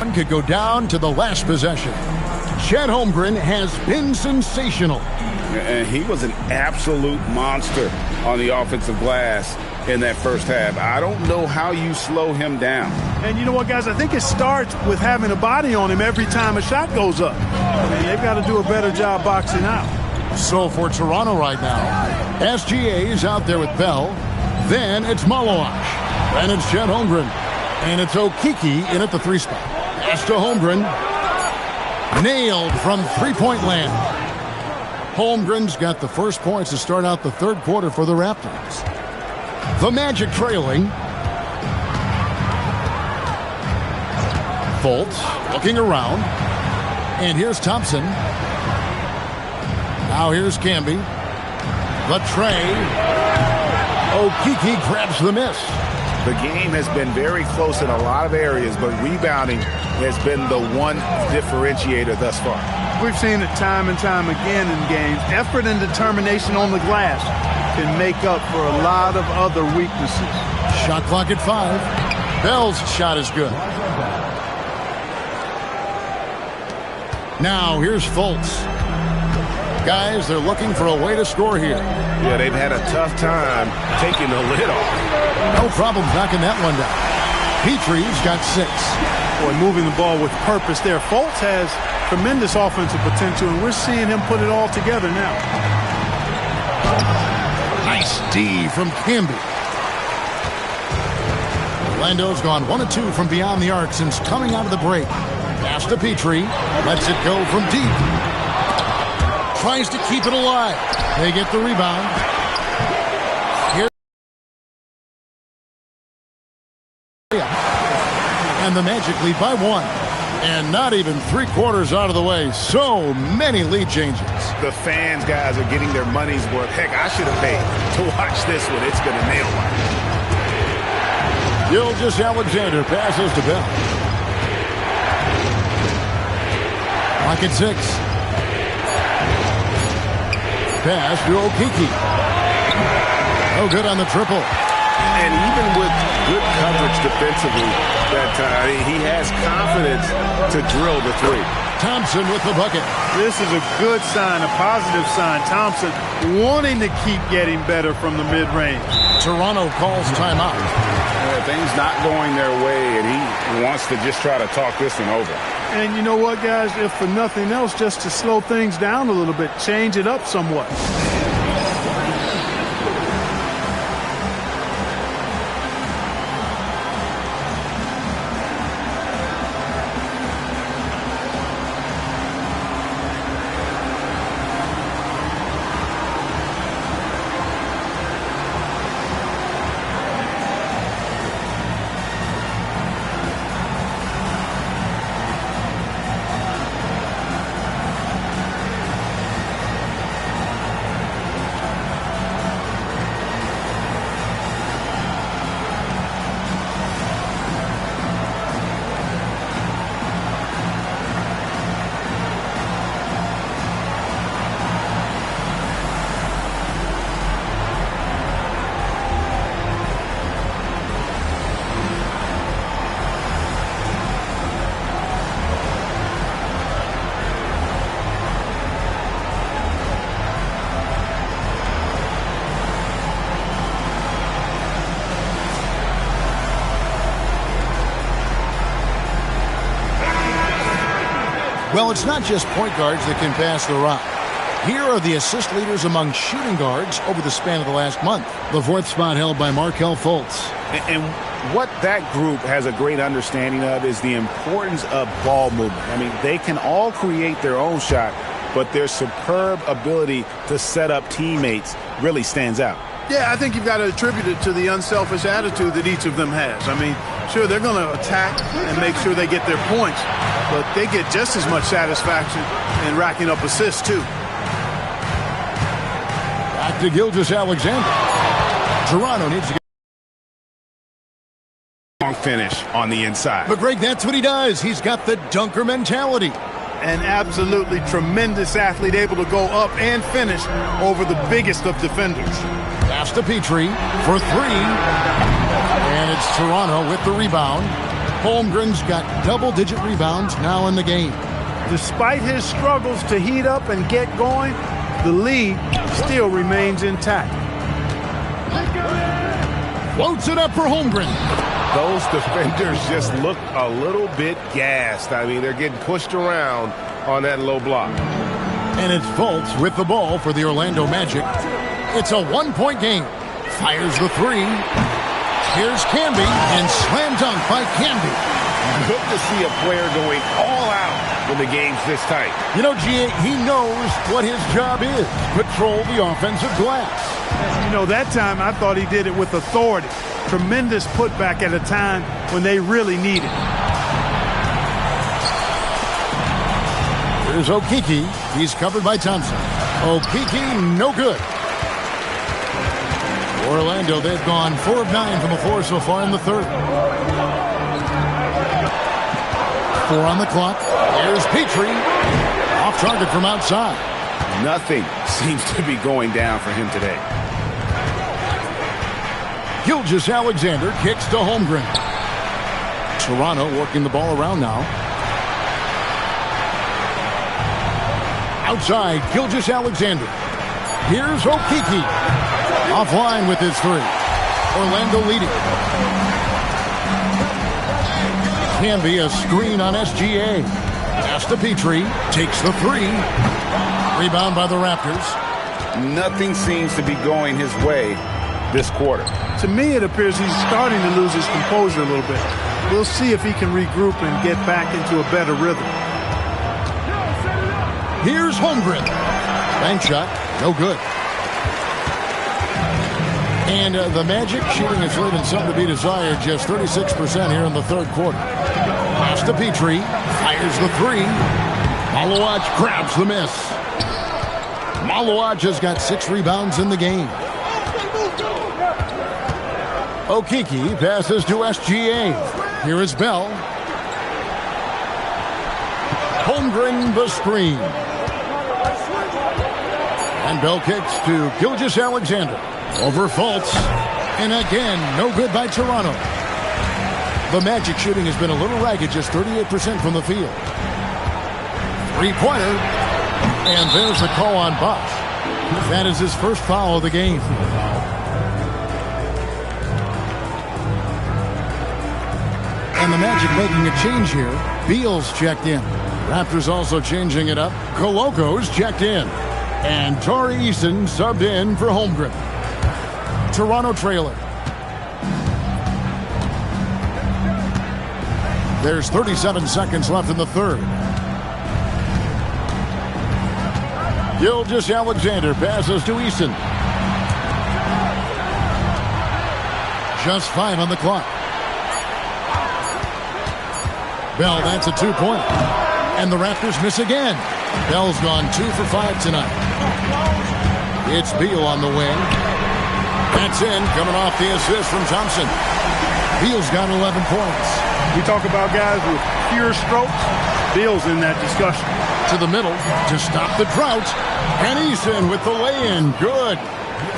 one could go down to the last possession. Chet Holmgren has been sensational. And he was an absolute monster on the offensive glass in that first half. I don't know how you slow him down. And you know what, guys? I think it starts with having a body on him every time a shot goes up. I mean, they've got to do a better job boxing out. So for Toronto right now, SGA is out there with Bell. Then it's Maloash. Then it's Chet Holmgren. And it's Okiki in at the 3 spot. Pass to Holmgren. Nailed from three-point land. Holmgren's got the first points to start out the third quarter for the Raptors. The Magic trailing. Fultz looking around. And here's Thompson. Now here's Camby. The tray. Okiki grabs the miss. The game has been very close in a lot of areas, but rebounding has been the one differentiator thus far. We've seen it time and time again in games. Effort and determination on the glass can make up for a lot of other weaknesses. Shot clock at 5. Bell's shot is good. Now here's Fultz. Guys, they're looking for a way to score here. Yeah, they've had a tough time taking the lid off. No problem knocking that one down. Petrie's got 6. Boy, moving the ball with purpose there. Fultz has tremendous offensive potential, and we're seeing him put it all together now. Nice D from Camby. Orlando's gone 1 of 2 from beyond the arc since coming out of the break. Pass to Petrie. Lets it go from deep. Tries to keep it alive. They get the rebound. Here. And the Magic lead by 1. And not even 3/4 out of the way. So many lead changes. The fans, guys, are getting their money's worth. Heck, I should have paid to watch this one. It's going to nail one. Gilgeous-Alexander passes to Bell. Clock at 6. Pass to Okiki. Oh, good on the triple. And even with good coverage defensively that time, he has confidence to drill the 3. Thompson with the bucket. This is a good sign, a positive sign. Thompson wanting to keep getting better from the mid-range. Toronto calls timeout. Things not going their way, and he wants to just try to talk this one over. And you know what, guys? If for nothing else, just to slow things down a little bit, change it up somewhat. Well, it's not just point guards that can pass the rock. Here are the assist leaders among shooting guards over the span of the last month. The 4th spot held by Markelle Fultz. And what that group has a great understanding of is the importance of ball movement. I mean, they can all create their own shot, but their superb ability to set up teammates really stands out. Yeah, I think you've got to attribute it to the unselfish attitude that each of them has. I mean, sure, they're going to attack and make sure they get their points, but they get just as much satisfaction in racking up assists, too. Back to Gilgeous-Alexander. Toronto needs to get a long finish on the inside. But, Greg, that's what he does. He's got the dunker mentality. An absolutely tremendous athlete, able to go up and finish over the biggest of defenders. Pass to Petrie for 3. And it's Toronto with the rebound. Holmgren's got double-digit rebounds now in the game. Despite his struggles to heat up and get going, the lead still remains intact. Floats it up for Holmgren. Those defenders just look a little bit gassed. I mean, they're getting pushed around on that low block. And it's Fultz with the ball for the Orlando Magic. It's a one-point game. Fires the three. Here's Camby, and slam dunk by Camby. Good to see a player going all out when the game's this tight. You know, G.A., he knows what his job is. Control the offensive glass. You know, that time I thought he did it with authority. Tremendous putback at a time when they really need it. Here's Okeke. He's covered by Thompson. Okeke, no good. Orlando, they've gone 4 of 9 from the floor so far in the third. 4 on the clock. Here's Petrie. Off target from outside. Nothing seems to be going down for him today. Gilgeous-Alexander kicks to Holmgren. Toronto working the ball around now. Outside, Gilgeous-Alexander. Here's Okeke. Offline with his three. Orlando leading. Can be a screen on SGA. Pass to Petrie. Takes the three. Rebound by the Raptors. Nothing seems to be going his way this quarter. To me, it appears he's starting to lose his composure a little bit. We'll see if he can regroup and get back into a better rhythm. Here's Holmgren. Bank shot. No good. And the Magic shooting is leaving some to be desired. Just 36% here in the third quarter. Pass to Petrie. Fires the three. Malawach grabs the miss. Malawach has got 6 rebounds in the game. Okeke passes to SGA. Here is Bell. Holmgren the screen. And Bell kicks to Gilgeous-Alexander. Over Fultz. And again, no good by Toronto. The Magic shooting has been a little ragged, just 38% from the field. Three-pointer. And there's the call on Bosch. That is his first foul of the game. And the Magic making a change here. Beal's checked in. Raptors also changing it up. Coloco's checked in. And Tari Eason subbed in for Holmgren. Toronto trailer. There's 37 seconds left in the third. Gilgeous-Alexander passes to Eason. Just 5 on the clock. Bell, that's a 2-point. And the Raptors miss again. Bell's gone 2 for 5 tonight. It's Beal on the wing. That's in, coming off the assist from Thompson. Beal's got 11 points. We talk about guys with pure strokes. Beal's in that discussion. To the middle to stop the drought. And Eason with the lay-in. Good.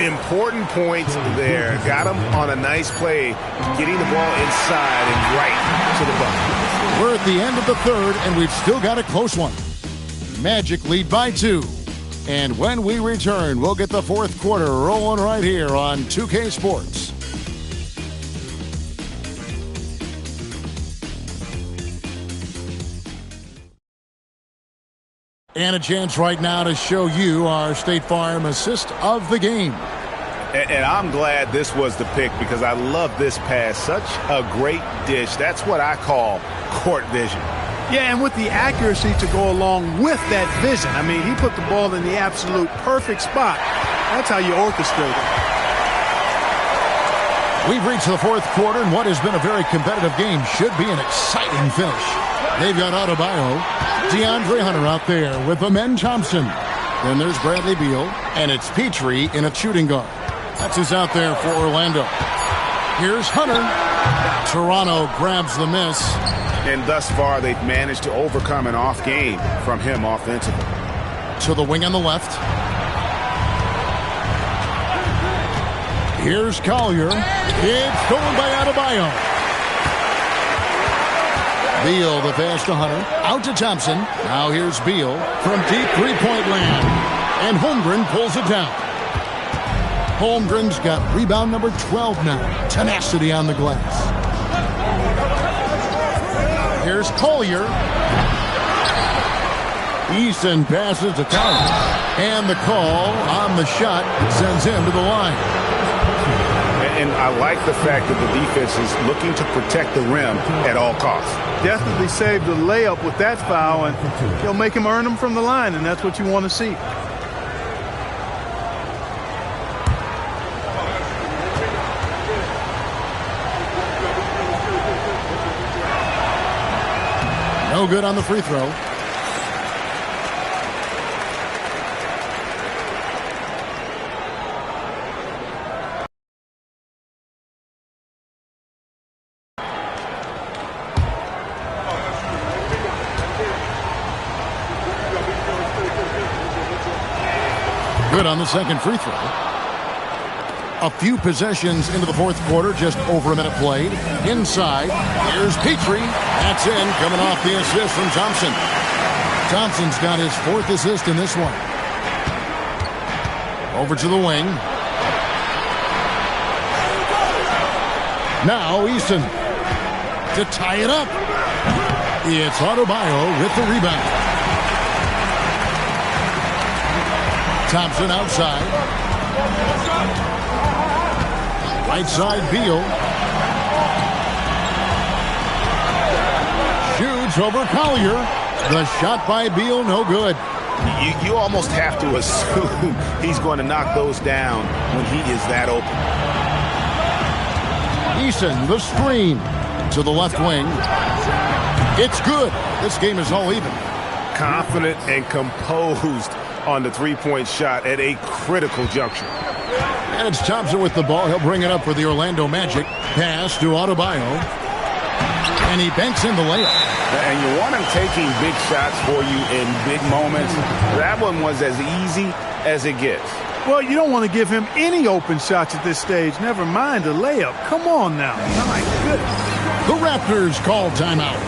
Important points there. Got him on a nice play, getting the ball inside and right to the bucket. We're at the end of the third, and we've still got a close one. Magic lead by 2. And when we return, we'll get the fourth quarter rolling right here on 2K Sports. And a chance right now to show you our State Farm assist of the game. And I'm glad this was the pick because I love this pass. Such a great dish. That's what I call court vision. Yeah, and with the accuracy to go along with that vision. I mean, he put the ball in the absolute perfect spot. That's how you orchestrate it. We've reached the fourth quarter, and what has been a very competitive game should be an exciting finish. They've got Adebayo, DeAndre Hunter out there with Amen Thompson. Then there's Bradley Beal, and it's Petrie in a shooting guard. That's who's out there for Orlando. Here's Hunter. Toronto grabs the miss. And thus far, they've managed to overcome an off game from him offensively. To the wing on the left. Here's Collier. It's stolen by Adebayo. Beal the pass to Hunter. Out to Thompson. Now here's Beal from deep three-point land. And Holmgren pulls it down. Holmgren's got rebound number 12 now. Tenacity on the glass. Here's Collier. Easton passes to Thomas. And the call on the shot sends him to the line. And I like the fact that the defense is looking to protect the rim at all costs. Definitely saved the layup with that foul, and he'll make him earn them from the line, and that's what you want to see. No good on the free throw. Good on the second free throw. A few possessions into the fourth quarter, just over a minute played. Inside, here's Petrie. That's in, coming off the assist from Thompson. Thompson's got his fourth assist in this one. Over to the wing. Now Easton to tie it up. It's Adebayo with the rebound. Thompson outside. Right side, Beal. Shoots over Collier. The shot by Beal, no good. You almost have to assume he's going to knock those down when he is that open. Easton, the screen to the left wing. It's good. This game is all even. Confident and composed on the three-point shot at a critical juncture. And it's Thompson with the ball. He'll bring it up for the Orlando Magic. Pass to Adebayo. And he banks in the layup. And you want him taking big shots for you in big moments. That one was as easy as it gets. Well, you don't want to give him any open shots at this stage. Never mind a layup. Come on now. My goodness. The Raptors call timeout.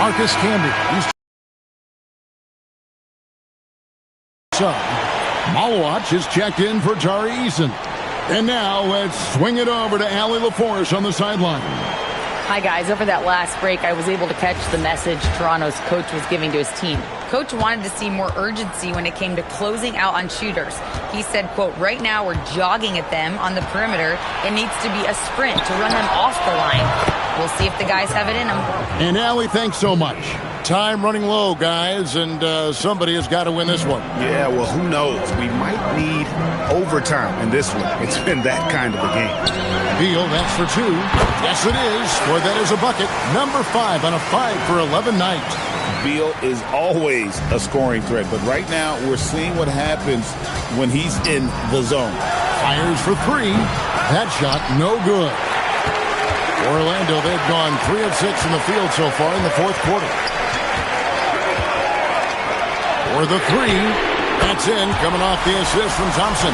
Marcus Camby. Malawach is checked in for Tari Eason. And now let's swing it over to Allie LaForce on the sideline. Hi, guys. Over that last break, I was able to catch the message Toronto's coach was giving to his team. Coach wanted to see more urgency when it came to closing out on shooters. He said, quote, right now we're jogging at them on the perimeter. It needs to be a sprint to run them off the line. We'll see if the guys have it in them. And Allie, thanks so much. Time running low, guys, and somebody has got to win this one. Yeah, well, who knows? We might need overtime in this one. It's been that kind of a game. Beal, that's for two. Yes, it is, for that is a bucket. Number 5 on a 5 for 11 night. Beal is always a scoring threat, but right now we're seeing what happens when he's in the zone. Fires for 3. That shot, no good. Orlando, they've gone 3 of 6 in the field so far in the fourth quarter. For the 3, that's in, coming off the assist from Thompson.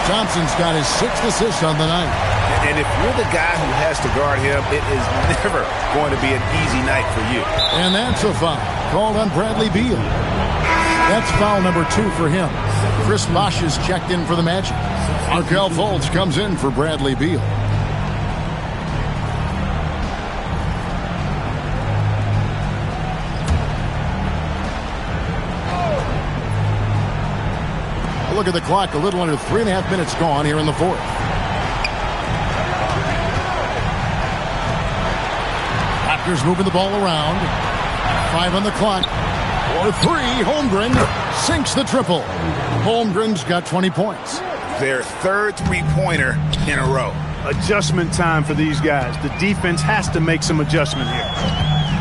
Thompson's got his 6th assist on the night. And if you're the guy who has to guard him, it is never going to be an easy night for you. And that's a foul called on Bradley Beal. That's foul number 2 for him. Chris Bosh is checked in for the Magic. Markelle Fultz comes in for Bradley Beal. Look at the clock, a little under 3.5 minutes gone here in the fourth. Raptors moving the ball around. 5 on the clock. For 3, Holmgren sinks the triple. Holmgren's got 20 points. Their third three-pointer in a row. Adjustment time for these guys. The defense has to make some adjustment here.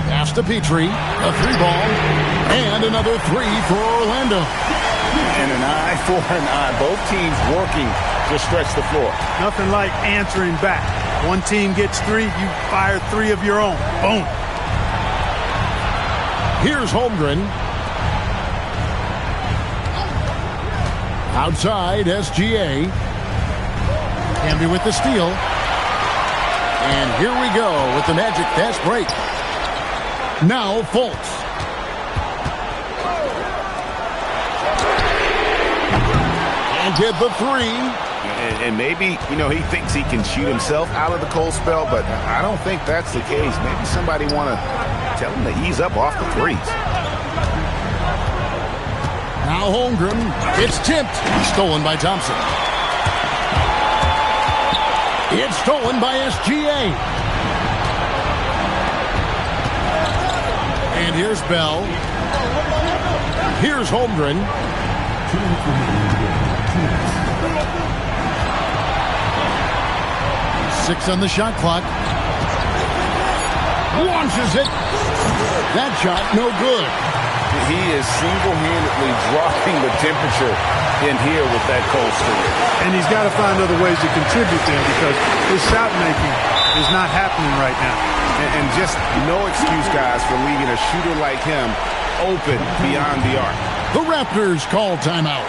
Pass to Petrie, a 3-ball, and another 3 for Orlando. And an eye for an eye. Both teams working to stretch the floor. Nothing like answering back. One team gets 3, you fire 3 of your own. Boom. Here's Holmgren. Outside, SGA. Camby with the steal. And here we go with the Magic fast break. Now Fultz. And get the 3. And maybe, he thinks he can shoot himself out of the cold spell, but I don't think that's the case. Maybe somebody want to tell him to ease up off the threes. Now Holmgren. It's tipped. Stolen by Thompson. It's stolen by SGA. And here's Bell. Here's Holmgren. 6 on the shot clock. Launches it. That shot, no good. He is single-handedly dropping the temperature in here with that cold streak. And he's got to find other ways to contribute then, because his shot making is not happening right now. And just no excuse, guys, for leaving a shooter like him open beyond the arc. The Raptors call timeout.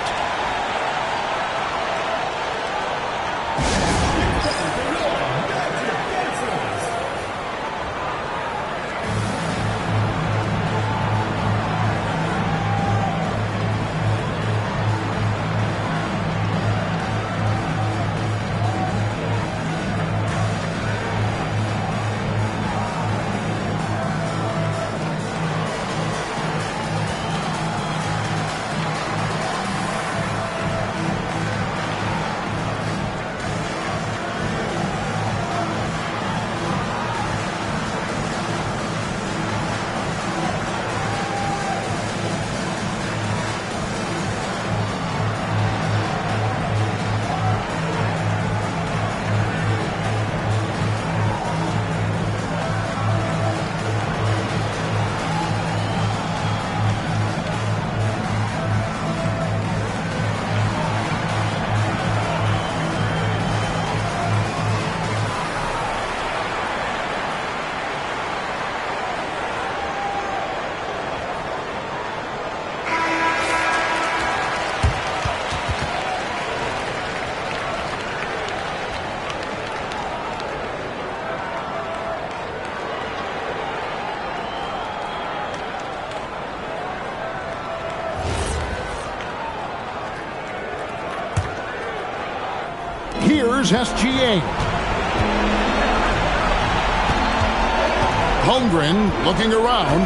Here's SGA. Holmgren looking around.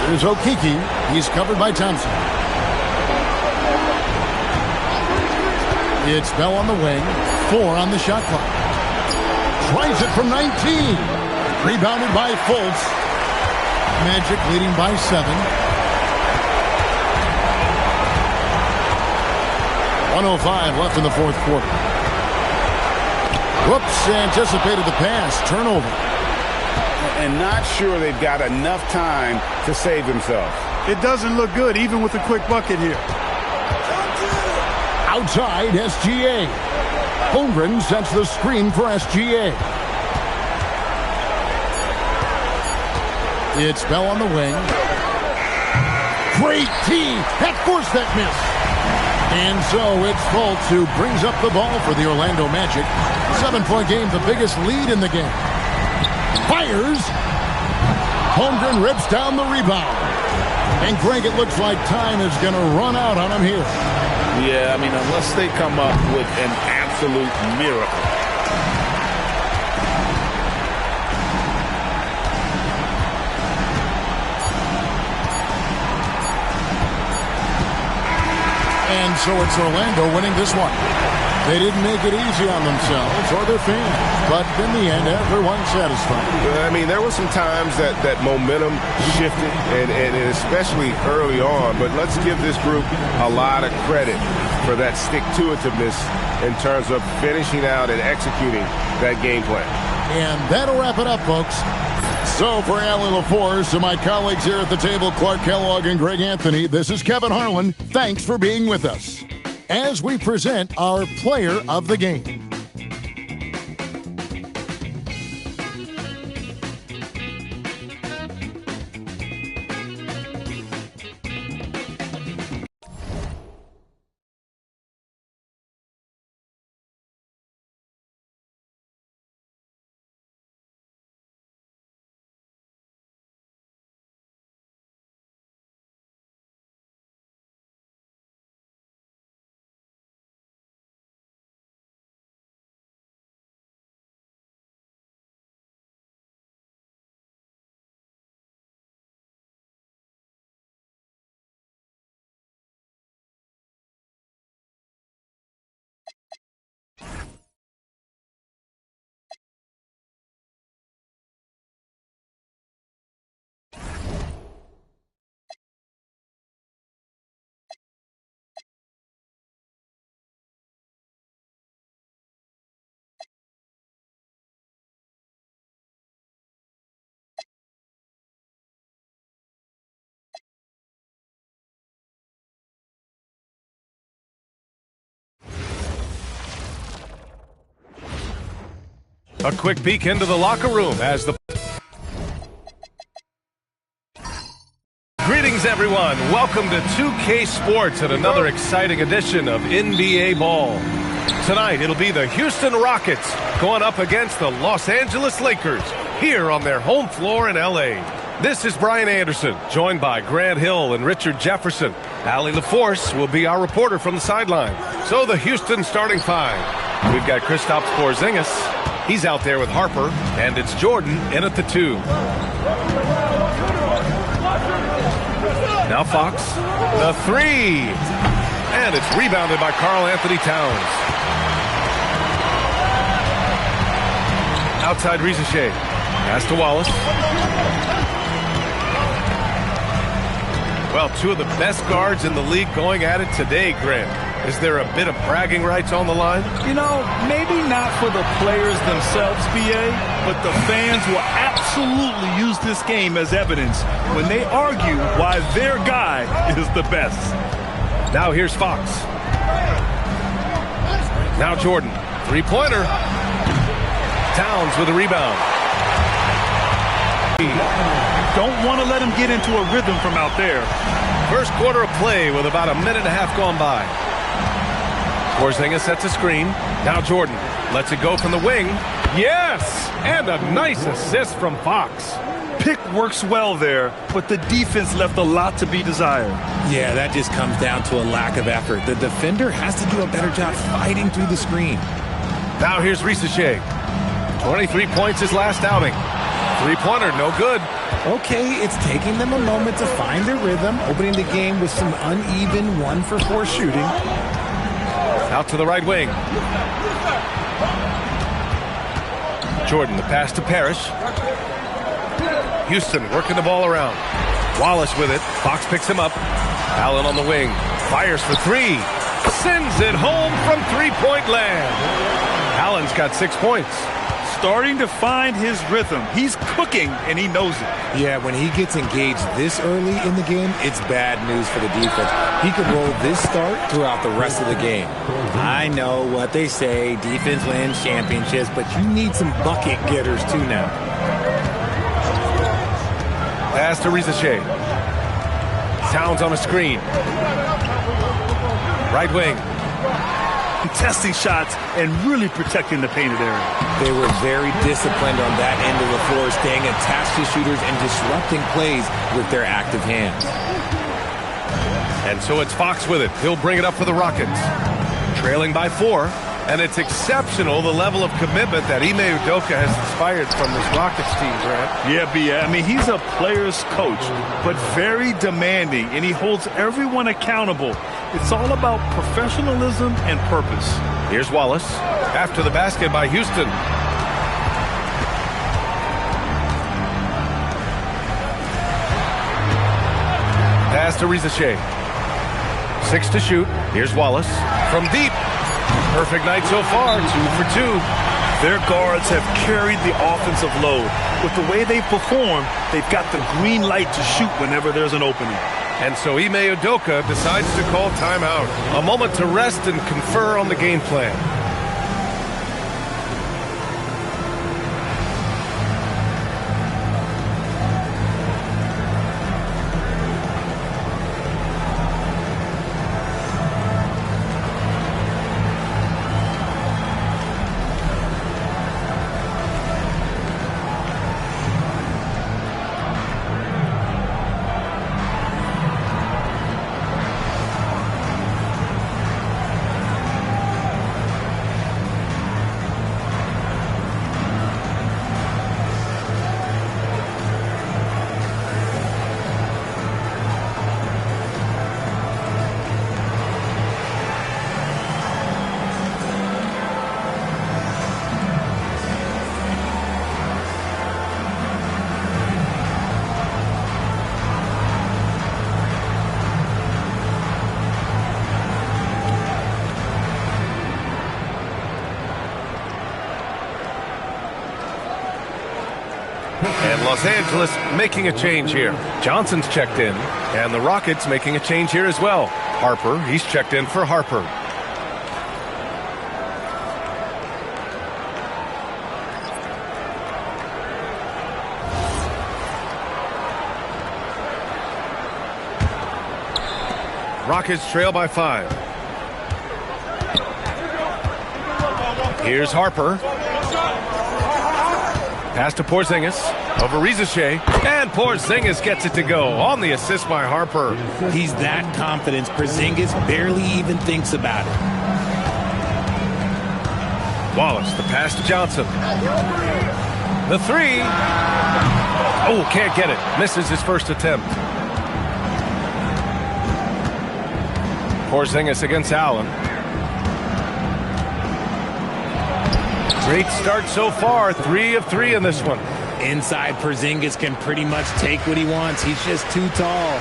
Here's Okeke. He's covered by Thompson. It's Bell on the wing. 4 on the shot clock. Tries it from 19. Rebounded by Fultz. Magic leading by 7. 1:05 left in the fourth quarter. Whoops, anticipated the pass. Turnover. And not sure they've got enough time to save themselves. It doesn't look good, even with a quick bucket here. Outside, SGA. Holmgren sets the screen for SGA. It's Bell on the wing. Great tee. That forced that miss. And so it's Fultz who brings up the ball for the Orlando Magic. 7-point game, the biggest lead in the game. Fires. Holmgren rips down the rebound. And Greg, it looks like time is going to run out on him here. Yeah, I mean, unless they come up with an absolute miracle. And so it's Orlando winning this one. They didn't make it easy on themselves or their fans, but in the end, everyone's satisfied. I mean, there were some times that momentum shifted, and especially early on, but let's give this group a lot of credit for that stick-to-itiveness in terms of finishing out and executing that game plan. And that'll wrap it up, folks. So for Allie LaForce and my colleagues here at the table, Clark Kellogg and Greg Anthony, this is Kevin Harlan. Thanks for being with us as we present our player of the game. A quick peek into the locker room as the... Greetings, everyone. Welcome to 2K Sports and another exciting edition of NBA Ball. Tonight, it'll be the Houston Rockets going up against the Los Angeles Lakers here on their home floor in L.A. This is Brian Anderson, joined by Grant Hill and Richard Jefferson. Allie LaForce will be our reporter from the sideline. So the Houston starting five. We've got Kristaps Porzingis. He's out there with Harper, and it's Jordan in at the 2. Now Fox, the 3. And it's rebounded by Karl Anthony Towns. Outside Rizachet. Pass to Wallace. Well, two of the best guards in the league going at it today, Grant. Is there a bit of bragging rights on the line? You know, maybe not for the players themselves, BA, but the fans will absolutely use this game as evidence when they argue why their guy is the best. Now here's Fox. Now Jordan. Three-pointer. Towns with a rebound. Don't want to let him get into a rhythm from out there. First quarter of play with about a minute and a half gone by. Porzingis sets a screen. Now Jordan lets it go from the wing. Yes! And a nice assist from Fox. Pick works well there, but the defense left a lot to be desired. Yeah, that just comes down to a lack of effort. The defender has to do a better job fighting through the screen. Now here's Rizachet. 23 points his last outing. Three-pointer, no good. Okay, it's taking them a moment to find their rhythm, opening the game with some uneven 1-for-4 shooting. Out to the right wing. Jordan, the pass to Parrish. Houston working the ball around. Wallace with it. Fox picks him up. Allen on the wing. Fires for 3. Sends it home from three-point land. Allen's got 6 points. Starting to find his rhythm. He's cooking, and he knows it. Yeah, when he gets engaged this early in the game, it's bad news for the defense. He could roll this start throughout the rest of the game. I know what they say, defense wins championships, but you need some bucket getters too now. Pass to Rizachet. Towns on a screen. Right wing. Testing shots and really protecting the painted area. They were very disciplined on that end of the floor, staying attached to shooters and disrupting plays with their active hands. And so it's Fox with it. He'll bring it up for the Rockets. Trailing by 4. And it's exceptional, the level of commitment that Ime Udoka has inspired from this Rockets team, Grant. Yeah, B.A. I mean, he's a player's coach, but very demanding, and he holds everyone accountable. It's all about professionalism and purpose. Here's Wallace. After the basket by Houston. Pass to Rizashe. 6 to shoot. Here's Wallace. From deep. Perfect night so far, 2 for 2. Their guards have carried the offensive load. With the way they perform, they've got the green light to shoot whenever there's an opening. And so Ime Udoka decides to call timeout. A moment to rest and confer on the game plan. And Los Angeles making a change here. Johnson's checked in, and the Rockets making a change here as well. Harper, he's checked in for Harper. Rockets trail by 5. Here's Harper. Pass to Porzingis, over Rizashe, and Porzingis gets it to go on the assist by Harper. He's that confident. Porzingis barely even thinks about it. Wallace, the pass to Johnson. The 3. Oh, can't get it. Misses his first attempt. Porzingis against Allen. Great start so far. 3 of 3 in this one. Inside, Porzingis can pretty much take what he wants. He's just too tall.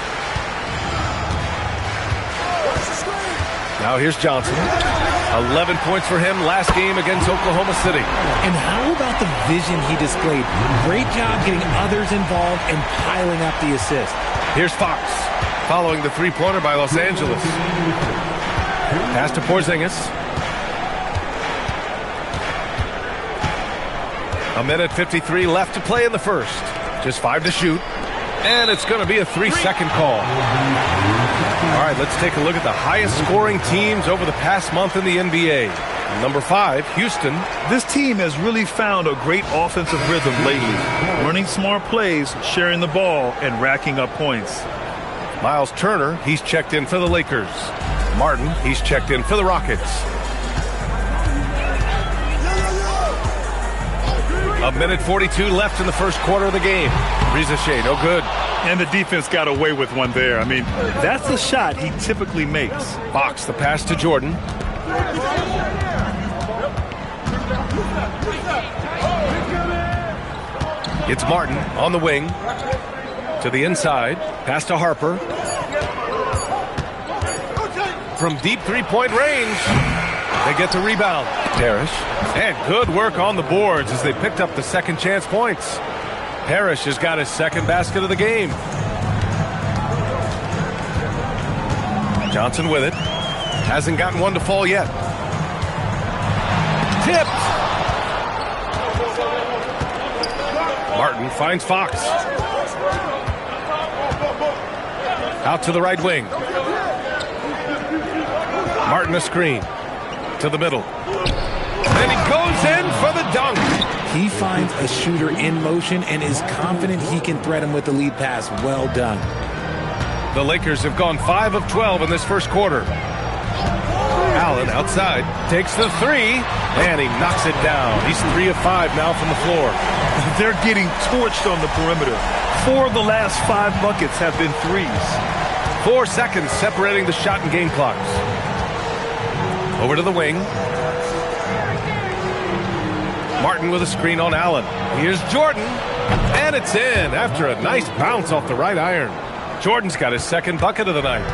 Now here's Johnson. 11 points for him last game against Oklahoma City. And how about the vision he displayed? Great job getting others involved and piling up the assist. Here's Fox, following the three-pointer by Los Angeles. Pass to Porzingis. A minute 53 left to play in the first. Just 5 to shoot. And it's going to be a 3-second call. All right, let's take a look at the highest scoring teams over the past month in the NBA. Number 5, Houston. This team has really found a great offensive rhythm lately. Running smart plays, sharing the ball, and racking up points. Miles Turner, he's checked in for the Lakers. Martin, he's checked in for the Rockets. A minute 42 left in the first quarter of the game. Rizashe, no good. And the defense got away with one there. I mean, that's the shot he typically makes. Fox, the pass to Jordan. It's Martin on the wing. To the inside. Pass to Harper. From deep three-point range. They get the rebound. Parrish. And good work on the boards as they picked up the second chance points. Parrish has got his second basket of the game. Johnson with it. Hasn't gotten one to fall yet. Tipped. Martin finds Fox. Out to the right wing. Martin a screen. To the middle. And he goes in for the dunk. He finds a shooter in motion and is confident he can threat him with the lead pass. Well done. The Lakers have gone 5 of 12 in this first quarter. Allen outside, takes the three, and he knocks it down. He's 3 of 5 now from the floor. They're getting torched on the perimeter. 4 of the last 5 buckets have been threes. 4 seconds separating the shot and game clocks. Over to the wing. Martin with a screen on Allen. Here's Jordan, and it's in after a nice bounce off the right iron. Jordan's got his second bucket of the night.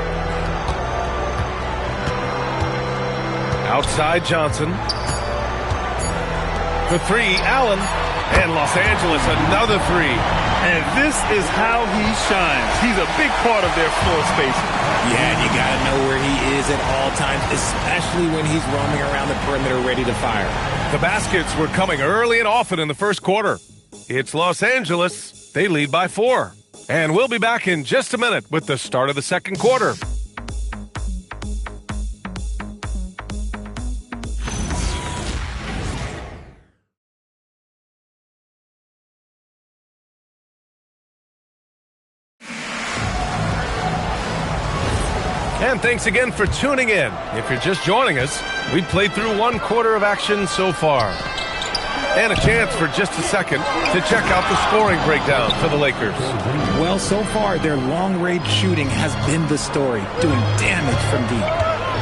Outside Johnson. For three, Allen. And Los Angeles, another three. And this is how he shines. He's a big part of their floor spacing. Yeah, and you got to know where he is at all times, especially when he's roaming around the perimeter ready to fire. The baskets were coming early and often in the first quarter. It's Los Angeles. They lead by 4. And we'll be back in just a minute with the start of the second quarter. And thanks again for tuning in. If you're just joining us, we've played through 1 quarter of action so far. And a chance for just a second to check out the scoring breakdown for the Lakers. Well, so far, their long-range shooting has been the story, doing damage from deep.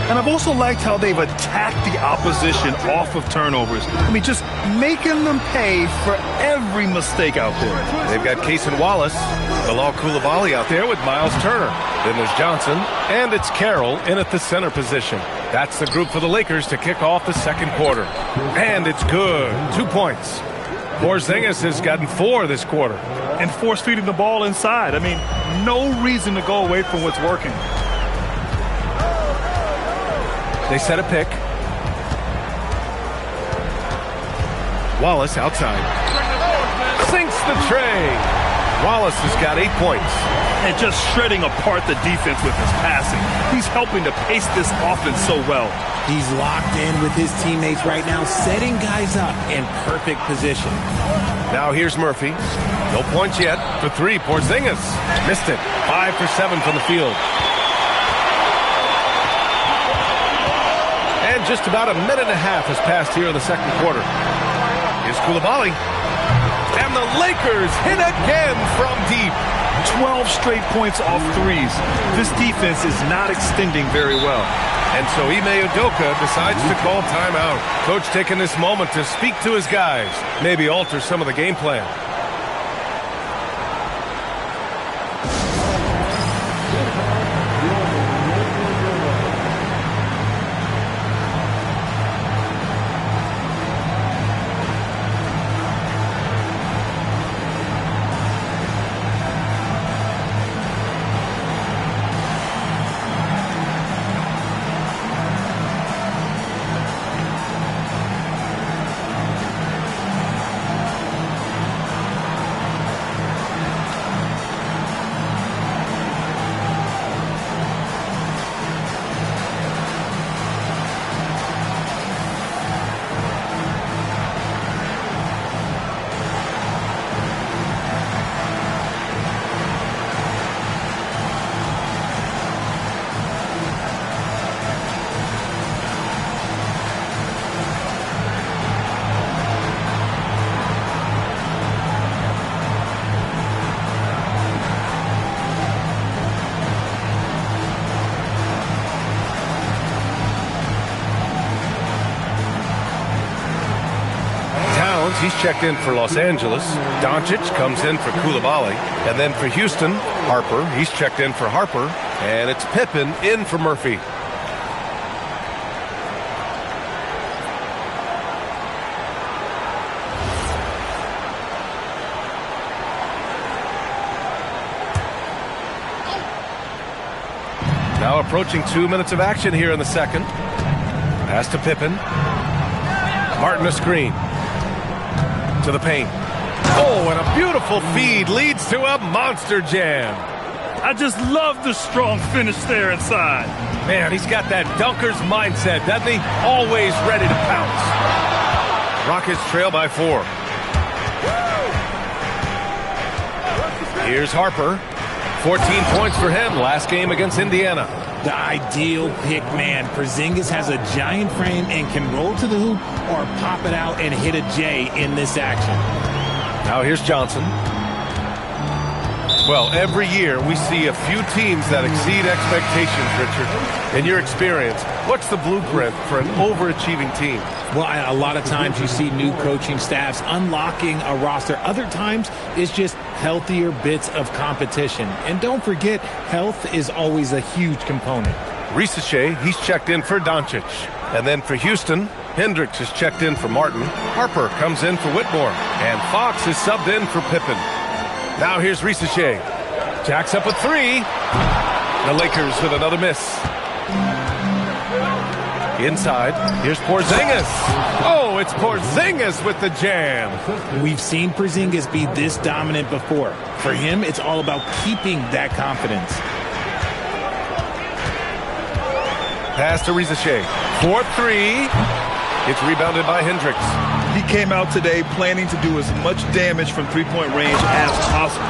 And I've also liked how they've attacked the opposition off of turnovers. I mean, just making them pay for every mistake out there. They've got Cason Wallace, Bilal Coulibaly out there with Miles Turner. Then there's Johnson, and it's Carroll in at the center position. That's the group for the Lakers to kick off the second quarter. And it's good. 2 points. Porzingis has gotten 4 this quarter. And force-feeding the ball inside. I mean, no reason to go away from what's working. They set a pick. Wallace outside. Sinks the tray. Wallace has got 8 points. And just shredding apart the defense with his passing. He's helping to pace this offense so well. He's locked in with his teammates right now, setting guys up in perfect position. Now here's Murphy. No points yet. For 3, Porzingis. Missed it. 5 for 7 from the field. And just about a minute and a half has passed here in the second quarter. Here's Coulibaly. And the Lakers hit again from deep. 12 straight points off threes. This defense is not extending very well. And so Ime Udoka decides to call timeout. Coach taking this moment to speak to his guys, maybe alter some of the game plan. He's checked in for Los Angeles. Doncic comes in for Coulibaly. And then for Houston, Harper. He's checked in for Harper. And it's Pippen in for Murphy. Now approaching 2 minutes of action here in the second. Pass to Pippen. Martin a screen. To the paint. Oh, and a beautiful feed leads to a monster jam. I just love the strong finish there inside. Man, he's got that dunker's mindset, doesn't he? Always ready to pounce. Rockets trail by 4. Here's Harper. 14 points for him last game against Indiana. The ideal pick man. Porzingis has a giant frame and can roll to the hoop or pop it out and hit a J in this action. Now here's Johnson. Well, every year we see a few teams that exceed expectations, Richard. In your experience, what's the blueprint for an overachieving team? Well, a lot of times you see new coaching staffs unlocking a roster. Other times it's just healthier bits of competition. And don't forget, health is always a huge component. Risache, he's checked in for Doncic. And then for Houston, Hendricks is checked in for Martin. Harper comes in for Whitmore. And Fox is subbed in for Pippen. Now here's Risache. Jacks up a three. The Lakers with another miss. Inside, here's Porzingis. Oh, it's Porzingis with the jam. We've seen Porzingis be this dominant before. For him, it's all about keeping that confidence. Pass to Risache. 4-3. It's rebounded by Hendricks. He came out today planning to do as much damage from three-point range as possible.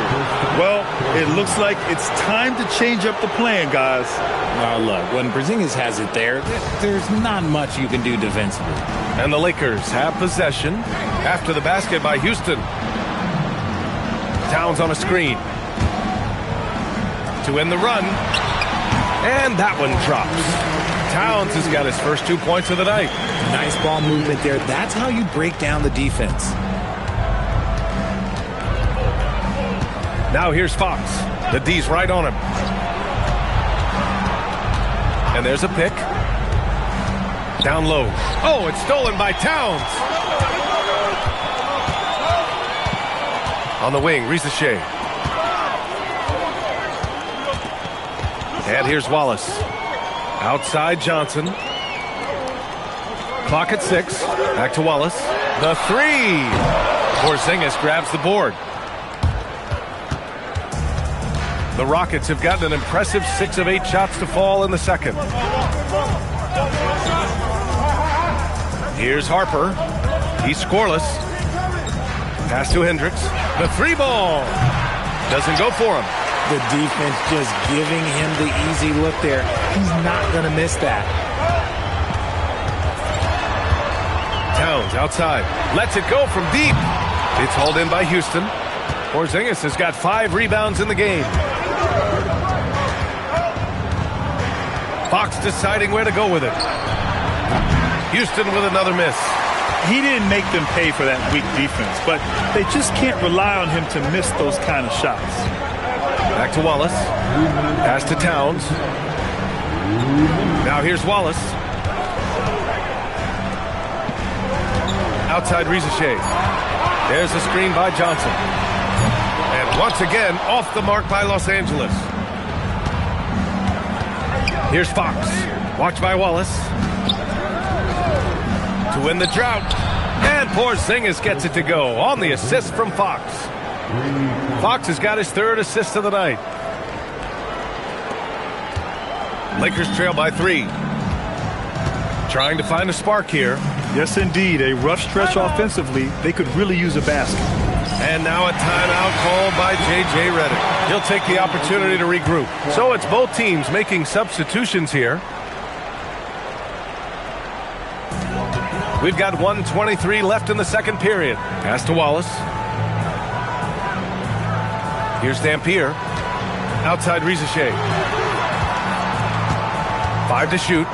Well, it looks like it's time to change up the plan, guys. Well, look, when Porzingis has it there's not much you can do defensively. And the Lakers have possession after the basket by Houston. Towns on a screen. To end the run. And that one drops. Towns has got his first 2 points of the night. Nice ball movement there. That's how you break down the defense. Now here's Fox. The D's right on him. And there's a pick. Down low. Oh, it's stolen by Towns. On the wing, Risache. And here's Wallace. Outside Johnson. Clock at 6. Back to Wallace. The three. Porzingis grabs the board. The Rockets have gotten an impressive 6 of 8 shots to fall in the second. Here's Harper. He's scoreless. Pass to Hendricks. The three ball. Doesn't go for him. The defense just giving him the easy look there. He's not going to miss that. Towns outside. Lets it go from deep. It's hauled in by Houston. Porzingis has got 5 rebounds in the game. Fox deciding where to go with it. Houston with another miss. He didn't make them pay for that weak defense, but they just can't rely on him to miss those kind of shots. Back to Wallace. Pass to Towns. Now here's Wallace. Outside Risache. There's a screen by Johnson. And once again, off the mark by Los Angeles. Here's Fox. Watched by Wallace. To win the drought. And Porzingis gets it to go on the assist from Fox. Fox has got his 3rd assist of the night. Lakers trail by 3. Trying to find a spark here. Yes, indeed. A rough stretch offensively. They could really use a basket. And now a timeout called by J.J. Redick. He'll take the opportunity to regroup. So it's both teams making substitutions here. We've got 1:23 left in the second period. Pass to Wallace. Here's Dampier. Outside Risache. 5 to shoot.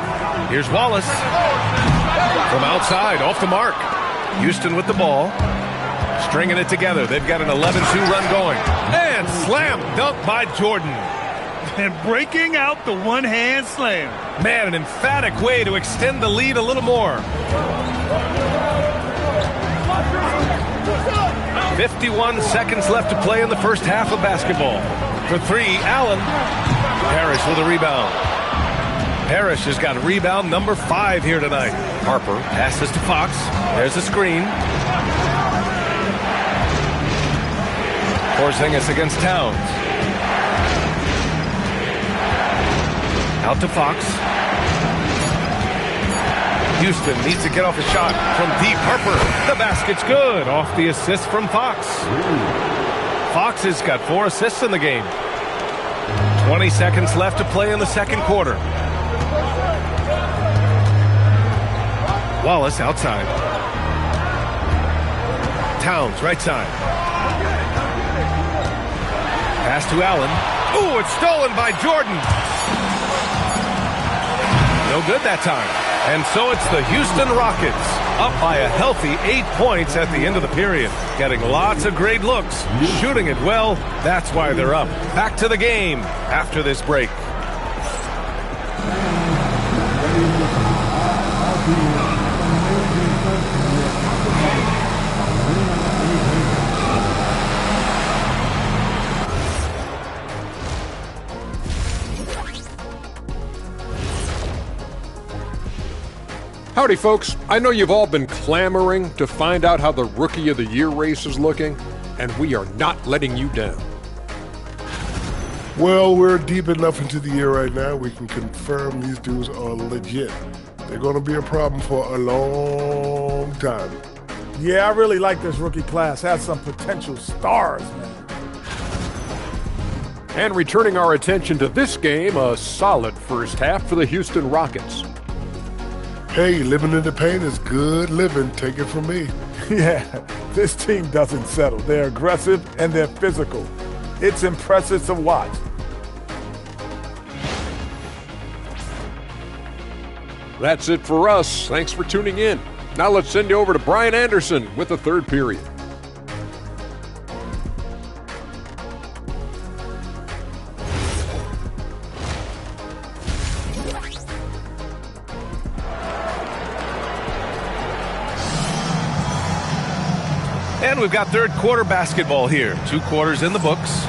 Here's Wallace. From outside, off the mark. Houston with the ball. Stringing it together. They've got an 11-2 run going. And slam dunk by Jordan. And breaking out the one-hand slam. Man, an emphatic way to extend the lead a little more. 51 seconds left to play in the first half of basketball. For 3, Allen. Parrish with a rebound. Parrish has got rebound number 5 here tonight. Harper passes to Fox. There's a screen. Porzingis against Towns. Out to Fox. Houston needs to get off a shot from deep. Harper. The basket's good. Off the assist from Fox. Fox has got 4 assists in the game. 20 seconds left to play in the second quarter. Wallace outside. Towns right side. Pass to Allen. Ooh, it's stolen by Jordan. No good that time. And so it's the Houston Rockets up by a healthy 8 points at the end of the period. Getting lots of great looks, shooting it well. That's why they're up. Back to the game after this break. Howdy, folks. I know you've all been clamoring to find out how the Rookie of the Year race is looking, and we are not letting you down. Well, we're deep enough into the year right now, we can confirm these dudes are legit. They're going to be a problem for a long time. Yeah, I really like this rookie class. Has some potential stars, man. And returning our attention to this game, a solid first half for the Houston Rockets. Hey, living in the paint is good living. Take it from me. Yeah, this team doesn't settle. They're aggressive and they're physical. It's impressive to watch. That's it for us. Thanks for tuning in. Now let's send you over to Brian Anderson with the third period. And we've got third quarter basketball here. 2 quarters in the books.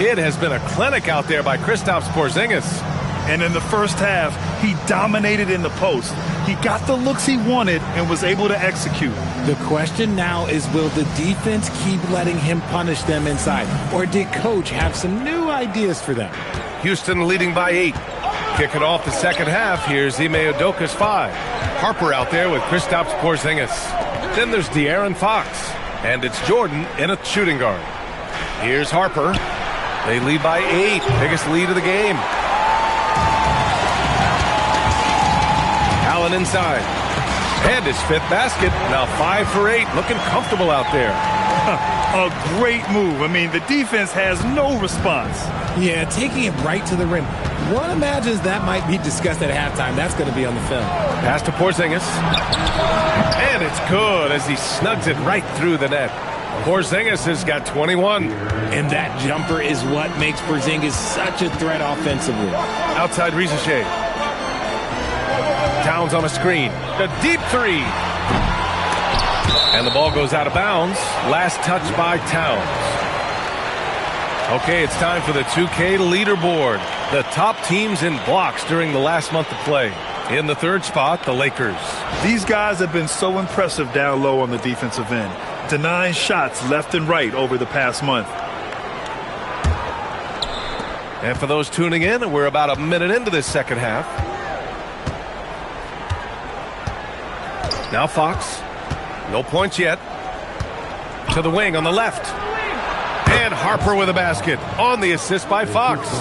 It has been a clinic out there by Kristaps Porzingis. And in the first half, he dominated in the post. He got the looks he wanted and was able to execute. The question now is, will the defense keep letting him punish them inside? Or did Coach have some new ideas for them? Houston leading by 8. Kicking off the second half, here's Ime Udoka's 5. Harper out there with Kristaps Porzingis. Then there's De'Aaron Fox. And it's Jordan in a shooting guard. Here's Harper. They lead by 8. Biggest lead of the game. Allen inside. And his 5th basket. Now 5 for 8. Looking comfortable out there. A great move. I mean, the defense has no response. Yeah, taking it right to the rim. One imagines that might be discussed at halftime. That's going to be on the film. Pass to Porzingis. And it's good as he snugs it right through the net. Porzingis has got 21. And that jumper is what makes Porzingis such a threat offensively. Outside Rizichet. Towns on a screen. The deep 3. And the ball goes out of bounds. Last touch by Towns. Okay, it's time for the 2K leaderboard. The top teams in blocks during the last month of play. In the third spot, the Lakers. These guys have been so impressive down low on the defensive end, denying shots left and right over the past month. And for those tuning in, we're about a minute into this second half. Now Fox. No points yet. To the wing on the left. And Harper with a basket on the assist by Fox.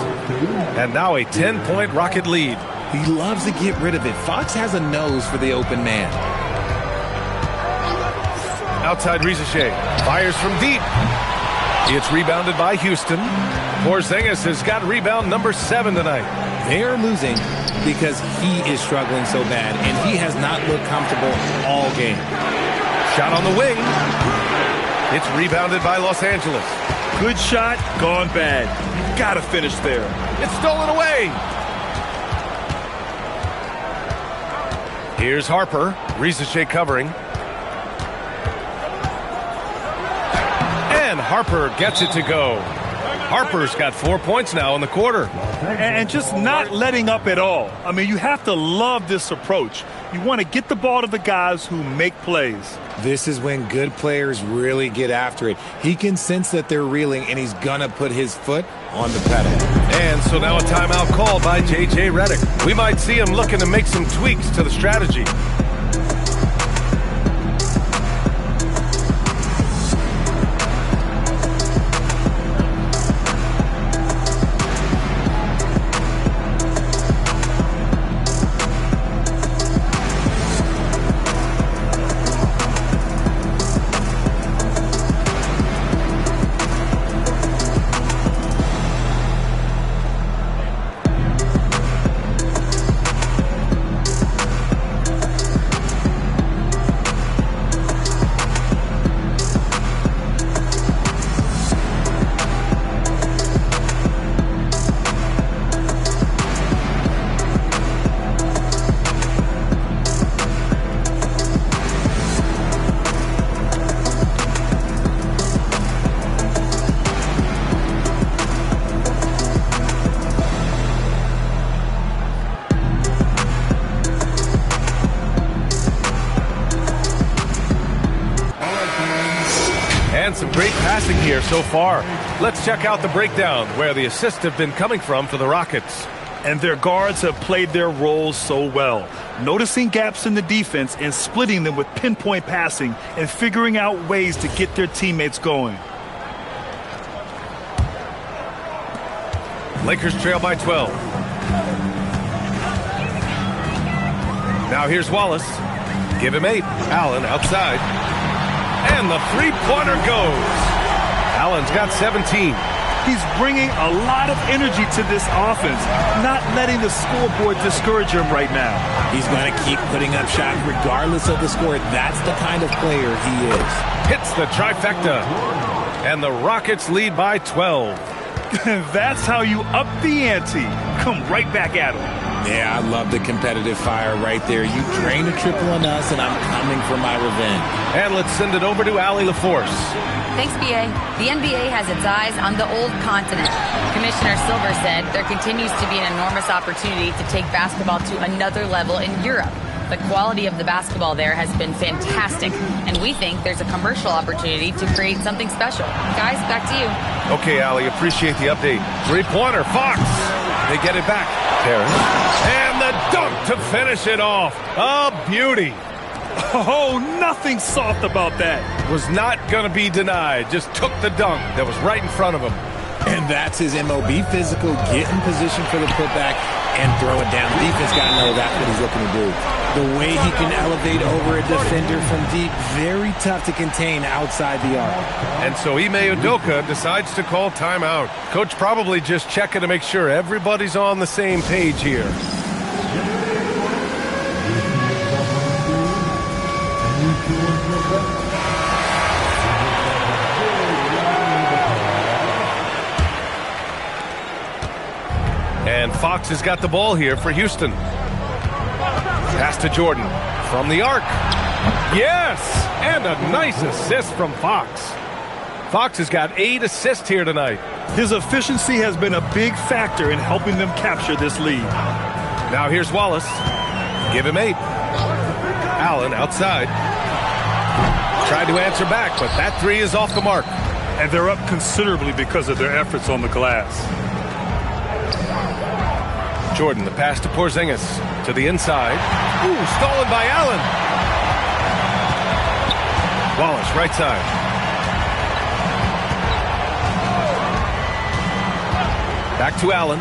And now a 10-point Rocket lead. He loves to get rid of it. Fox has a nose for the open man. Outside Rizichet. Fires from deep. It's rebounded by Houston. Porzingis has got rebound number 7 tonight. They are losing because he is struggling so bad, and he has not looked comfortable all game. Shot on the wing. It's rebounded by Los Angeles. Good shot, gone bad. Gotta finish there. It's stolen away. Here's Harper. Rizichet covering. And Harper gets it to go. Harper's got 4 points now in the quarter. And just not letting up at all. I mean, you have to love this approach. You want to get the ball to the guys who make plays. This is when good players really get after it. He can sense that they're reeling, and he's going to put his foot on the pedal. And so now a timeout call by J.J. Redick. We might see him looking to make some tweaks to the strategy. And some great passing here so far. Let's check out the breakdown where the assists have been coming from for the Rockets. And their guards have played their roles so well, noticing gaps in the defense and splitting them with pinpoint passing and figuring out ways to get their teammates going. Lakers trail by 12. Now here's Wallace. Give him 8. Allen outside. And the three-pointer goes. Allen's got 17. He's bringing a lot of energy to this offense, not letting the scoreboard discourage him right now. He's going to keep putting up shots regardless of the score. That's the kind of player he is. Hits the trifecta. And the Rockets lead by 12. That's how you up the ante. Come right back at him. Yeah, I love the competitive fire right there. You drain a triple on us, and I'm coming for my revenge. And let's send it over to Allie LaForce. Thanks, BA. The NBA has its eyes on the old continent. Commissioner Silver said there continues to be an enormous opportunity to take basketball to another level in Europe. The quality of the basketball there has been fantastic, and we think there's a commercial opportunity to create something special. Guys, back to you. Okay, Allie, appreciate the update. Three-pointer, Fox. They get it back. Harris. And the dunk to finish it off. A beauty. Oh, nothing soft about that. Was not going to be denied. Just took the dunk that was right in front of him. And that's his MOB physical. Get in position for the putback and throw it down. The defense got to know that's what he's looking to do. The way he can elevate over a defender from deep, very tough to contain outside the arc. And so Ime Udoka decides to call timeout. Coach probably just checking to make sure everybody's on the same page here. And Fox has got the ball here for Houston. Pass to Jordan from the arc. Yes! And a nice assist from Fox. Fox has got 8 assists here tonight. His efficiency has been a big factor in helping them capture this lead. Now here's Wallace. Give him 8. Allen outside. Tried to answer back, but that 3 is off the mark. And they're up considerably because of their efforts on the glass. Jordan, the pass to Porzingis. To the inside. Ooh, stolen by Allen. Wallace, right side. Back to Allen.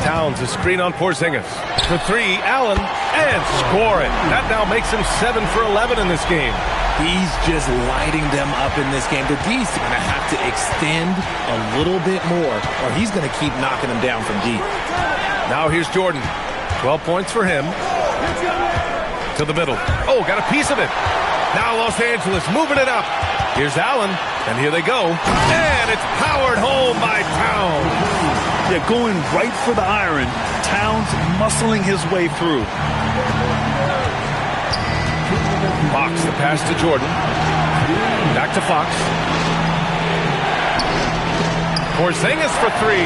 Towns, a screen on Porzingis. For 3, Allen, and score it. That now makes him 7 for 11 in this game. He's just lighting them up in this game. The D's going to have to extend a little bit more, or he's going to keep knocking them down from deep. Now here's Jordan. 12 points for him. To the middle. Oh, got a piece of it. Now Los Angeles moving it up. Here's Allen, and here they go. And it's powered home by Towns. They're going right for the iron. Towns muscling his way through. Fox, the pass to Jordan. Back to Fox. Porzingis for 3.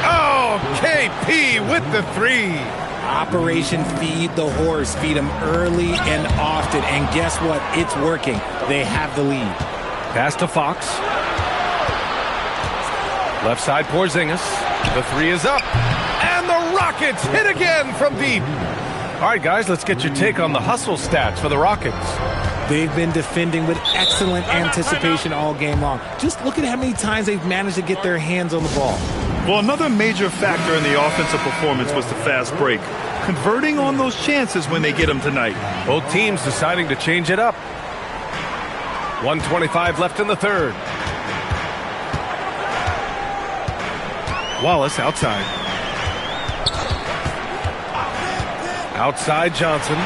Oh, KP with the 3. Operation Feed the Horse. Feed him early and often. And guess what? It's working. They have the lead. Pass to Fox. Left side Porzingis. The 3 is up. And the Rockets hit again from deep. All right, guys, let's get your take on the hustle stats for the Rockets. They've been defending with excellent anticipation all game long. Just look at how many times they've managed to get their hands on the ball. Well, another major factor in the offensive performance was the fast break. Converting on those chances when they get them tonight. Both teams deciding to change it up. 1:25 left in the third. Wallace outside. Outside Johnson.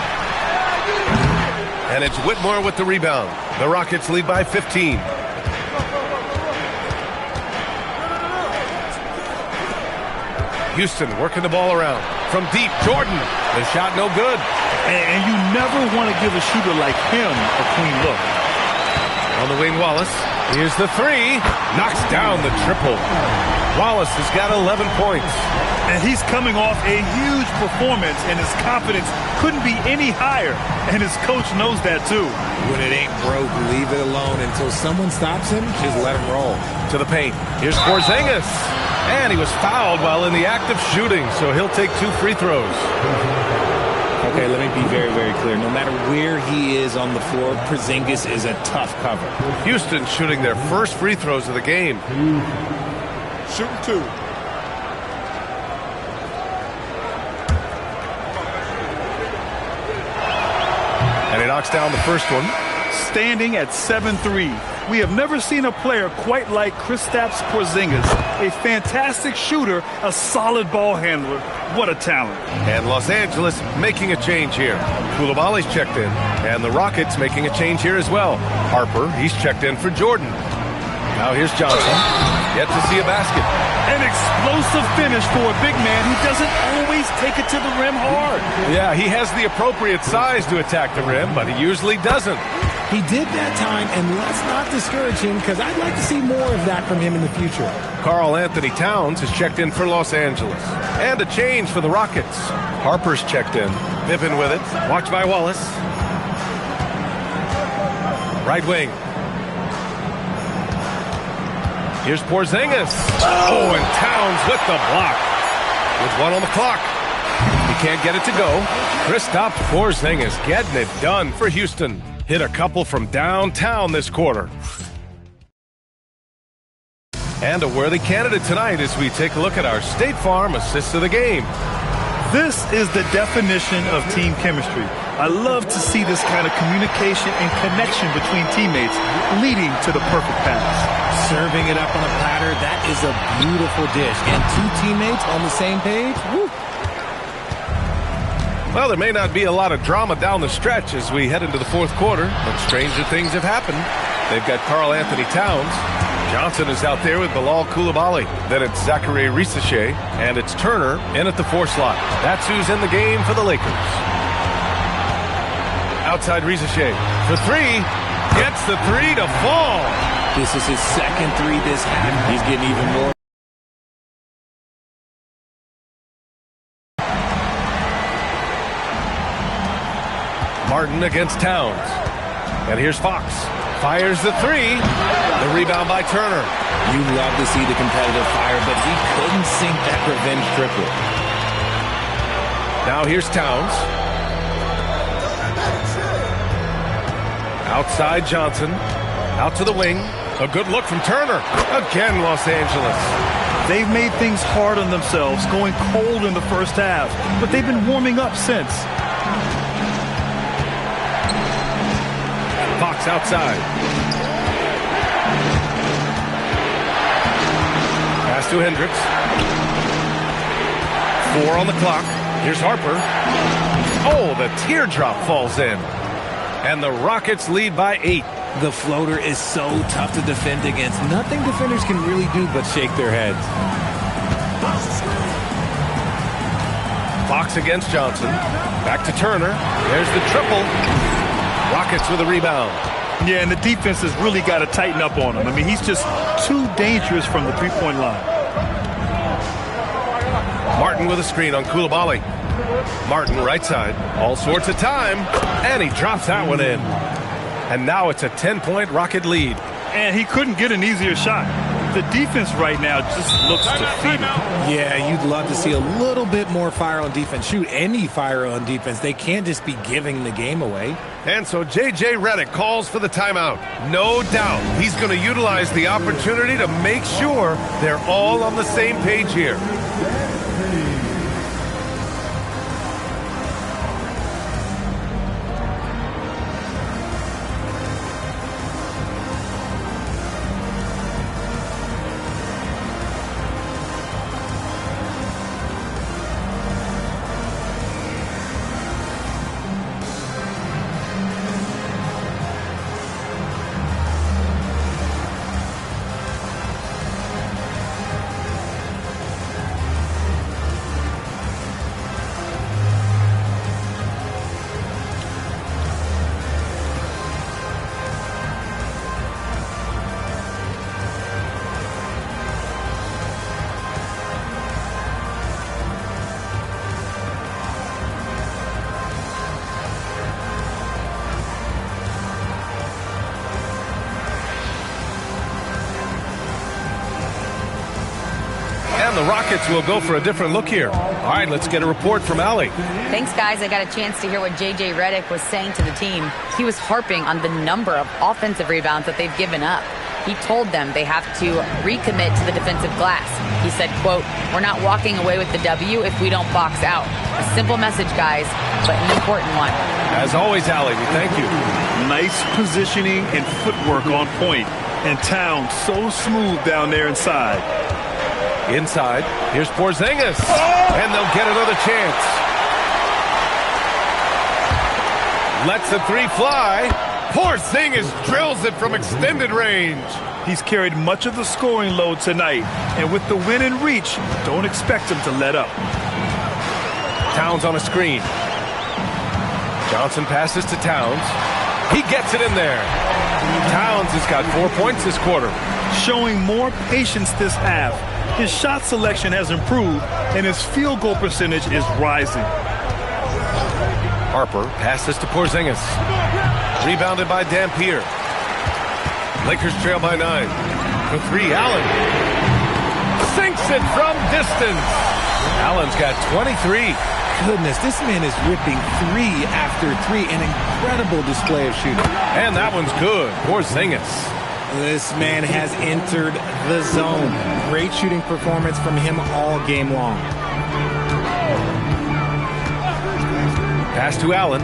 And it's Whitmore with the rebound. The Rockets lead by 15. Houston working the ball around. From deep, Jordan. The shot no good. And you never want to give a shooter like him a clean look. On the wing, Wallace. Here's the three. Knocks down the triple. Wallace has got 11 points. And he's coming off a huge performance, and his confidence couldn't be any higher. And his coach knows that, too. When it ain't broke, leave it alone until someone stops him. Just let him roll. To the paint. Here's Porzingis. And he was fouled while in the act of shooting, so he'll take 2 free throws. Okay, let me be very, very clear. No matter where he is on the floor, Porzingis is a tough cover. Houston shooting their first free throws of the game. Shooting 2. And he knocks down the first one. Standing at 7-3. We have never seen a player quite like Kristaps Porzingis. A fantastic shooter, a solid ball handler. What a talent. And Los Angeles making a change here. Koulibaly's checked in. And the Rockets making a change here as well. Harper, he's checked in for Jordan. Now here's Johnson. Yet to see a basket. An explosive finish for a big man who doesn't always take it to the rim hard. Yeah, he has the appropriate size to attack the rim, but he usually doesn't. He did that time, and let's not discourage him because I'd like to see more of that from him in the future. Karl Anthony Towns has checked in for Los Angeles. And a change for the Rockets. Harper's checked in. Pippen with it. Watched by Wallace. Right wing. Here's Porzingis. Oh, and Towns with the block. With 1 on the clock. He can't get it to go. Kristaps Porzingis getting it done for Houston. Hit a couple from downtown this quarter. And a worthy candidate tonight as we take a look at our State Farm assists of the game. This is the definition of team chemistry. I love to see this kind of communication and connection between teammates leading to the perfect pass. Serving it up on a platter, that is a beautiful dish. And 2 teammates on the same page, woo. Well, there may not be a lot of drama down the stretch as we head into the 4th quarter, but stranger things have happened. They've got Karl Anthony Towns. Johnson is out there with Bilal Koulibaly. Then it's Zachary Risacher, and it's Turner in at the 4 slot. That's who's in the game for the Lakers. Outside Risacher for 3. Gets the 3 to fall. This is his 2nd 3 this half. He's getting even more. Martin against Towns. And here's Fox. Fires the 3. The rebound by Turner. You love to see the competitive fire, but he couldn't sink that revenge triple. Now here's Towns. Outside Johnson. Out to the wing. A good look from Turner. Again, Los Angeles. They've made things hard on themselves, going cold in the first half, but they've been warming up since. Fox outside. Pass to Hendricks. 4 on the clock. Here's Harper. Oh, the teardrop falls in. And the Rockets lead by 8. The floater is so tough to defend against. Nothing defenders can really do but shake their heads. Fox against Johnson. Back to Turner. There's the triple. Rockets with a rebound. Yeah, and the defense has really got to tighten up on him. I mean, he's just too dangerous from the three-point line. Martin with a screen on Koulibaly. Martin right side. All sorts of time. And he drops that one in. And now it's a 10-point Rocket lead. And he couldn't get an easier shot. The defense right now just looks defeated. Yeah, you'd love to see a little bit more fire on defense. Shoot, any fire on defense. They can't just be giving the game away. And so J.J. Redick calls for the timeout. No doubt he's going to utilize the opportunity to make sure they're all on the same page here. the Rockets will go for a different look here. All right, let's get a report from Allie. Thanks, guys. I got a chance to hear what J.J. Redick was saying to the team. He was harping on the number of offensive rebounds that they've given up. He told them they have to recommit to the defensive glass. He said, quote, "We're not walking away with the W if we don't box out." A simple message, guys, but an important one. As always, Allie, we thank you. Nice positioning and footwork on point. And Towns so smooth down there inside. Inside, here's Porzingis. And they'll get another chance. Lets the three fly. Porzingis drills it from extended range. He's carried much of the scoring load tonight. And with the win in reach, don't expect him to let up. Towns on a screen. Johnson passes to Towns. He gets it in there. Towns has got 4 points this quarter. Showing more patience this half. His shot selection has improved, and his field goal percentage is rising. Harper passes to Porzingis. Rebounded by Dampier. Lakers trail by 9. For 3, Allen. Sinks it from distance. Allen's got 23. Goodness, this man is ripping 3 after 3. An incredible display of shooting. And that one's good. Porzingis. This man has entered the zone. Great shooting performance from him all game long. Pass to Allen.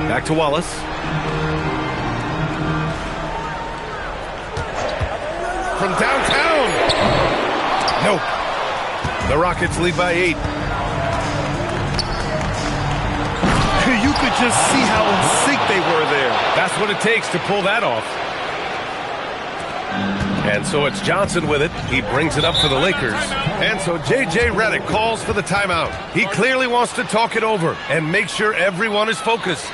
Back to Wallace. From downtown. Nope. The Rockets lead by 8. You could just see how in sync they were there. That's what it takes to pull that off. And so it's Johnson with it. He brings it up for the Lakers. And so J.J. Redick calls for the timeout. He clearly wants to talk it over and make sure everyone is focused.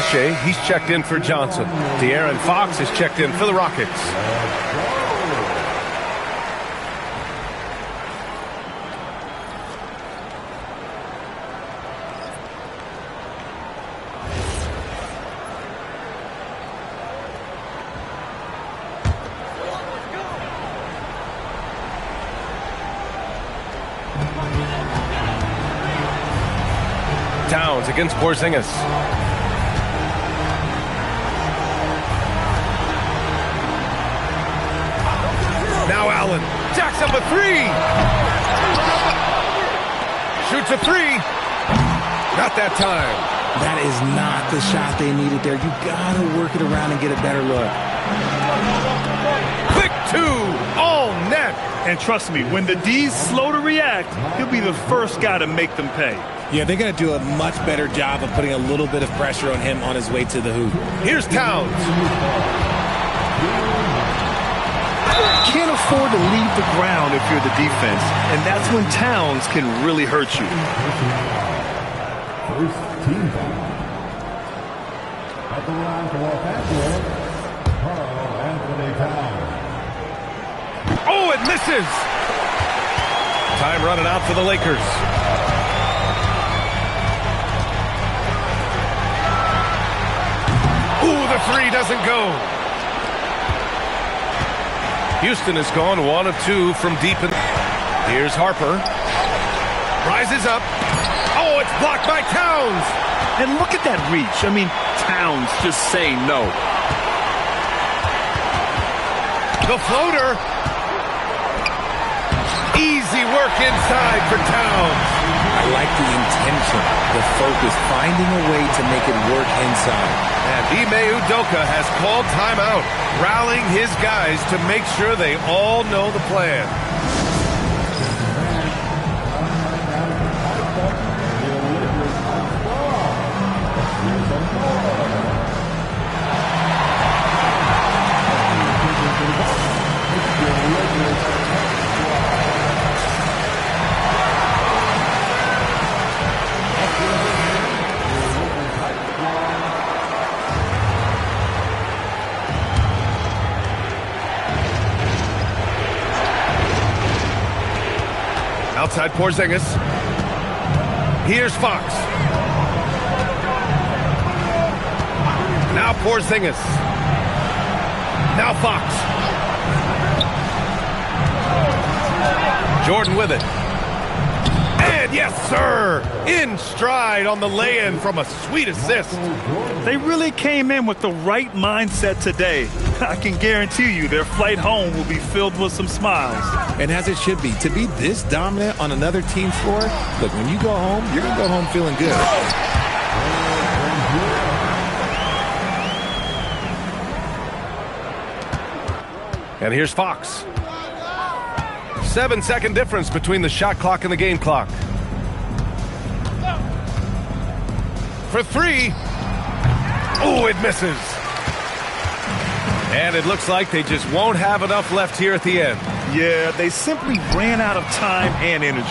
Shea, he's checked in for Johnson. De'Aaron Fox is checked in for the Rockets. Towns against Porzingis. Now Allen jacks up a 3. Shoots a 3. Not that time. That is not the shot they needed there. You gotta work it around and get a better look. Quick 2. All net. And trust me, when the D's slow to react, he'll be the first guy to make them pay. Yeah, they're going to do a much better job of putting a little bit of pressure on him on his way to the hoop. Here's Towns. Can't afford to leave the ground if you're the defense, and that's when Towns can really hurt you. First team foul. At the line for Los Angeles, Karl-Anthony Towns. Oh, it misses! Time running out for the Lakers. Ooh, the 3 doesn't go. Houston has gone 1 of 2 from deep. Here's Harper. Rises up. Oh, it's blocked by Towns. And look at that reach. I mean, Towns just saying no. The floater. Easy work inside for Towns. I like the intention, the focus, finding a way to make it work inside. And Ime Udoka has called timeout, rallying his guys to make sure they all know the plan. Outside Porzingis. Here's Fox. Now Porzingis. Now Fox. Jordan with it. And yes, sir! In stride on the lay-in from a sweet assist. They really came in with the right mindset today. I can guarantee you their flight home will be filled with some smiles. And as it should be, to be this dominant on another team's floor, look, when you go home, you're going to go home feeling good. And here's Fox. 7-second difference between the shot clock and the game clock. For three. Oh, it misses. And it looks like they just won't have enough left here at the end. Yeah, they simply ran out of time and energy.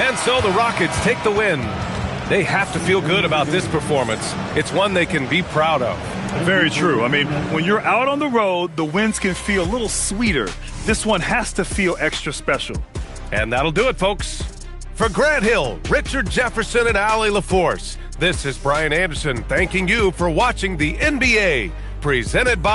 And so the Rockets take the win. They have to feel good about this performance. It's one they can be proud of. Very true. I mean, when you're out on the road, the wins can feel a little sweeter. This one has to feel extra special. And that'll do it, folks. For Grant Hill, Richard Jefferson, and Allie LaForce, this is Brian Anderson thanking you for watching the NBA, presented by